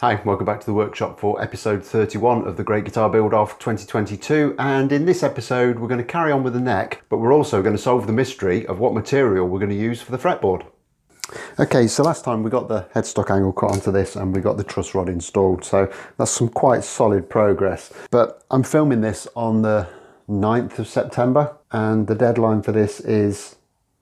Hi, welcome back to the workshop for episode 31 of the Great Guitar Build Off 2022, and in this episode we're going to carry on with the neck, but we're also going to solve the mystery of what material we're going to use for the fretboard. Okay, so last time we got the headstock angle cut onto this and we got the truss rod installed, so that's some quite solid progress. But I'm filming this on the 9th of September and the deadline for this is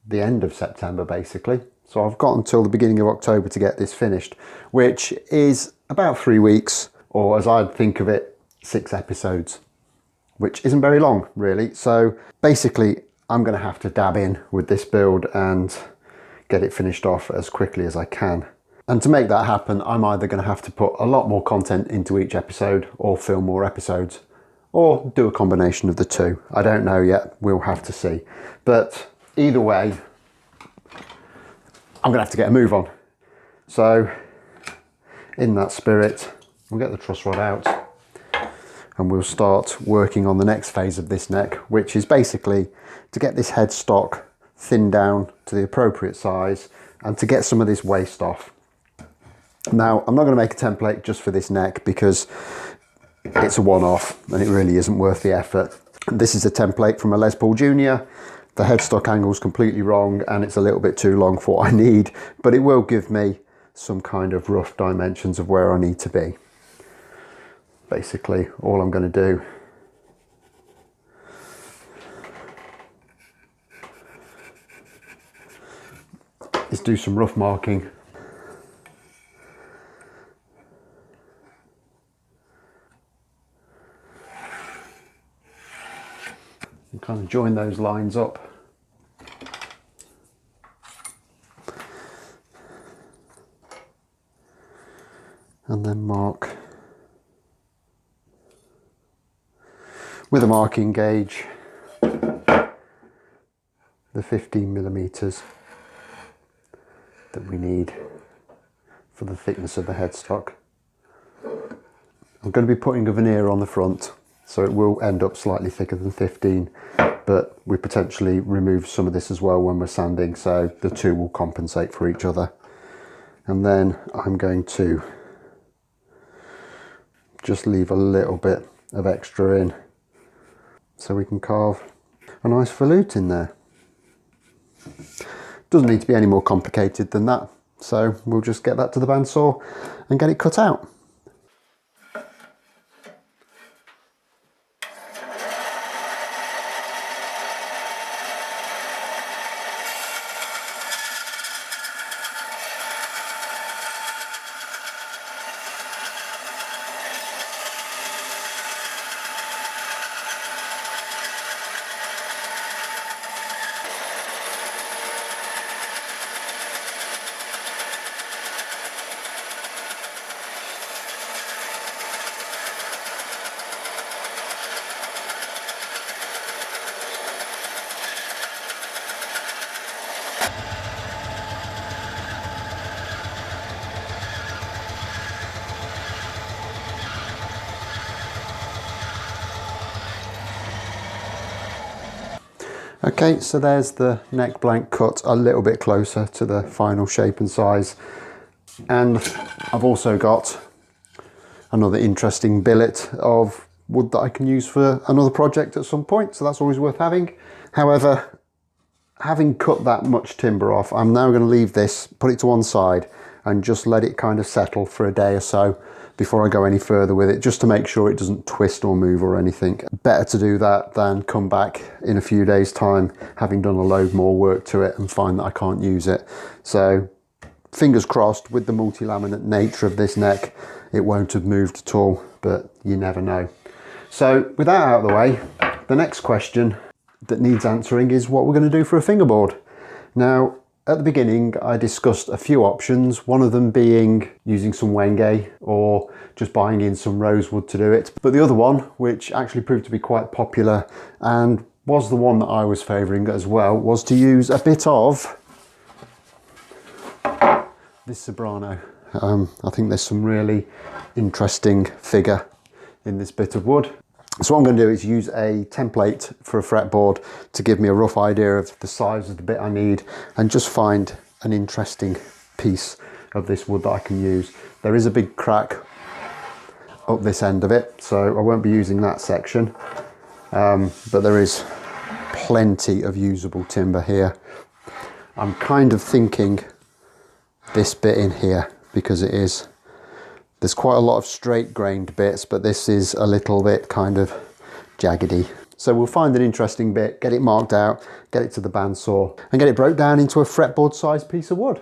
the end of September basically. So I've got until the beginning of October to get this finished, which is about 3 weeks, or as I'd think of it, 6 episodes, which isn't very long really. So basically I'm going to have to dab in with this build and get it finished off as quickly as I can. And to make that happen, I'm either going to have to put a lot more content into each episode or film more episodes, or do a combination of the two. I don't know yet, we'll have to see. But either way, I'm going to have to get a move on. So in that spirit, we'll get the truss rod out and we'll start working on the next phase of this neck, which is basically to get this headstock thinned down to the appropriate size and to get some of this waste off. Now, I'm not going to make a template just for this neck because it's a one-off and it really isn't worth the effort. This is a template from a Les Paul Junior. The headstock angle is completely wrong and it's a little bit too long for what I need, but it will give me some kind of rough dimensions of where I need to be. Basically, all I'm going to do is do some rough marking. And kind of join those lines up. And then mark with a marking gauge the 15mm that we need for the thickness of the headstock. I'm going to be putting a veneer on the front, so it will end up slightly thicker than 15, but we potentially remove some of this as well when we're sanding, so the two will compensate for each other. And then I'm going to just leave a little bit of extra in so we can carve a nice volute in there. Doesn't need to be any more complicated than that, so we'll just get that to the bandsaw and get it cut out. Okay, so there's the neck blank cut a little bit closer to the final shape and size. And I've also got another interesting billet of wood that I can use for another project at some point, so that's always worth having. However, having cut that much timber off, I'm now going to leave this, put it to one side and just let it kind of settle for a day or so before I go any further with it, just to make sure it doesn't twist or move or anything. Better to do that than come back in a few days' time having done a load more work to it and find that I can't use it. So fingers crossed, with the multi-laminate nature of this neck, it won't have moved at all, but you never know. So with that out of the way, the next question that needs answering is what we're going to do for a fingerboard. Now, at the beginning, I discussed a few options, one of them being using some wenge or just buying in some rosewood to do it. But the other one, which actually proved to be quite popular and was the one that I was favouring as well, was to use a bit of this soprano. I think there's some really interesting figure in this bit of wood. So what I'm going to do is use a template for a fretboard to give me a rough idea of the size of the bit I need and just find an interesting piece of this wood that I can use. There is a big crack up this end of it, so I won't be using that section. But there is plenty of usable timber here. I'm kind of thinking this bit in here, because there's quite a lot of straight grained bits, but this is a little bit kind of jaggedy. So we'll find an interesting bit, get it marked out, get it to the bandsaw, and get it broke down into a fretboard sized piece of wood.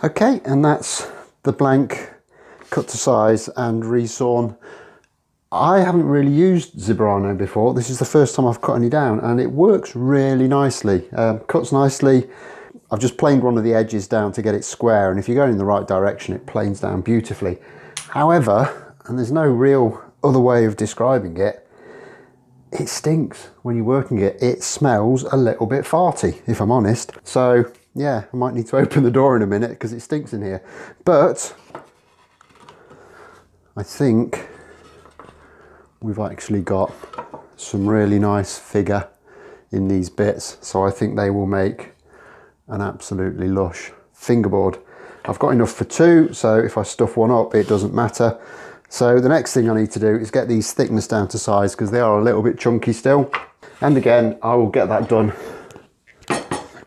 Okay, and that's the blank cut to size and resawn. I haven't really used Zebrano before. This is the first time I've cut any down, and it works really nicely. Cuts nicely. I've just planed one of the edges down to get it square, and if you're going in the right direction, it planes down beautifully. However, and there's no real other way of describing it, it stinks when you're working it. It smells a little bit farty, if I'm honest. So yeah, I might need to open the door in a minute because it stinks in here. But I think we've actually got some really nice figure in these bits. So I think they will make an absolutely lush fingerboard. I've got enough for two, so if I stuff one up, it doesn't matter. So the next thing I need to do is get these thickness down to size because they are a little bit chunky still. And again, I will get that done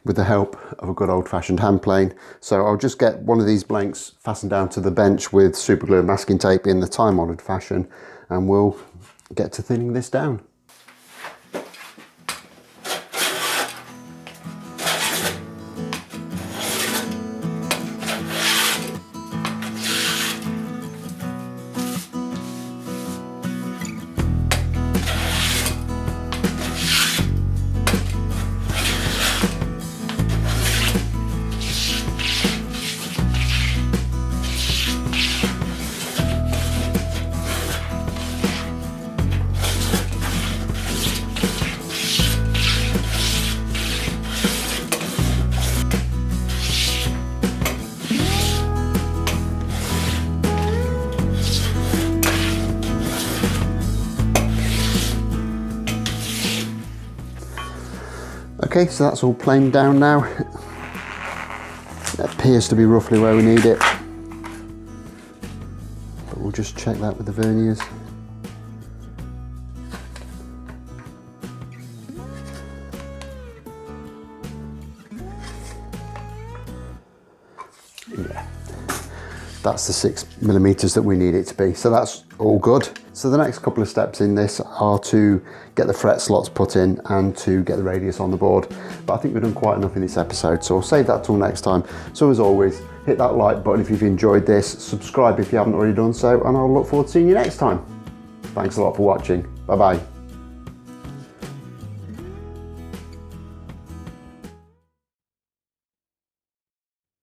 with the help of a good old-fashioned hand plane. So I'll just get one of these blanks fastened down to the bench with super glue and masking tape in the time-honoured fashion, and we'll get to thinning this down. Okay, so that's all planed down now. It appears to be roughly where we need it, but we'll just check that with the verniers. Yeah, that's the 6mm that we need it to be, so that's all good. So the next couple of steps in this are to get the fret slots put in and to get the radius on the board. But I think we've done quite enough in this episode, so I'll save that till next time. So as always, hit that like button if you've enjoyed this, subscribe if you haven't already done so, and I'll look forward to seeing you next time. Thanks a lot for watching. Bye bye.